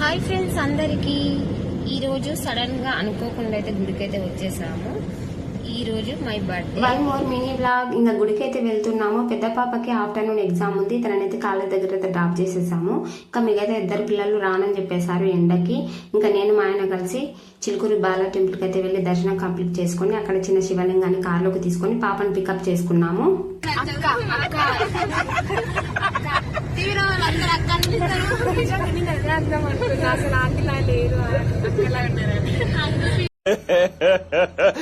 Hi friends అందరికి ఈరోజు sudden గా అనుకోకుండా అయితే గుడికైతే వచ్చేసాము. ఈ రోజు my birthday. One more mini blog. ఇంకా గుడికి అయితే వెళ్తున్నాము. పెద్ద పాపకి ఆఫ్టర్నూన్ ఎగ్జామ్ ఉంది. తననైతే కాలేజ్ దగ్గర అయితే డ్రాప్ చేసేసాము. ఇంకా మిగతా ఇద్దరు పిల్లలు రానని చెప్పేశారు ఎండకి. ఇంకా నేను మా ఆయన కలిసి చిలుకూరి బాలా టెంపుల్కి అయితే వెళ్ళి దర్శనం కంప్లీట్ చేసుకుని అక్కడ చిన్న శివలింగాన్ని కార్లోకి తీసుకొని పాపని పికప్ చేసుకున్నాము.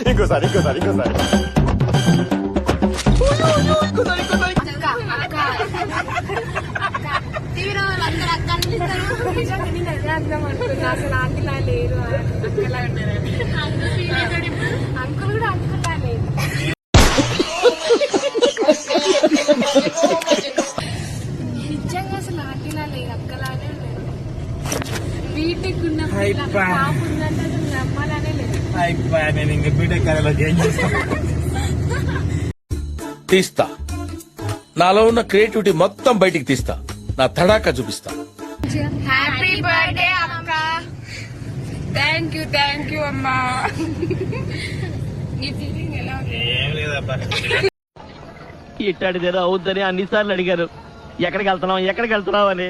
ఇంకోసారి అంకుల్ కూడా అంకుల్ నిజంగా అసలు ఆంటీలా లేదు, అక్కలానే లేదు. బీటెక్ ఉన్న పాప ఉందంటే అసలు నమ్మాలనే లేదు. నేను ఇంకా బీటెక్ కాలేజ్ ఏం చేస్తాను. తీస్తా, నాలో ఉన్న క్రియేటివిటీ మొత్తం బయటికి తీస్తా, నా తడాకా చూపిస్తా. హ్యాపీ బర్త్డే అక్క. థ్యాంక్ యూ అమ్మా. నీ ఫీలింగ్ ఎలా ఉంది? ఏం లేదబ్బా. ఇట్టాడిదేదో అవుద్దని అన్నిసార్లు అడిగారు, ఎక్కడికి వెళ్తున్నావు అని.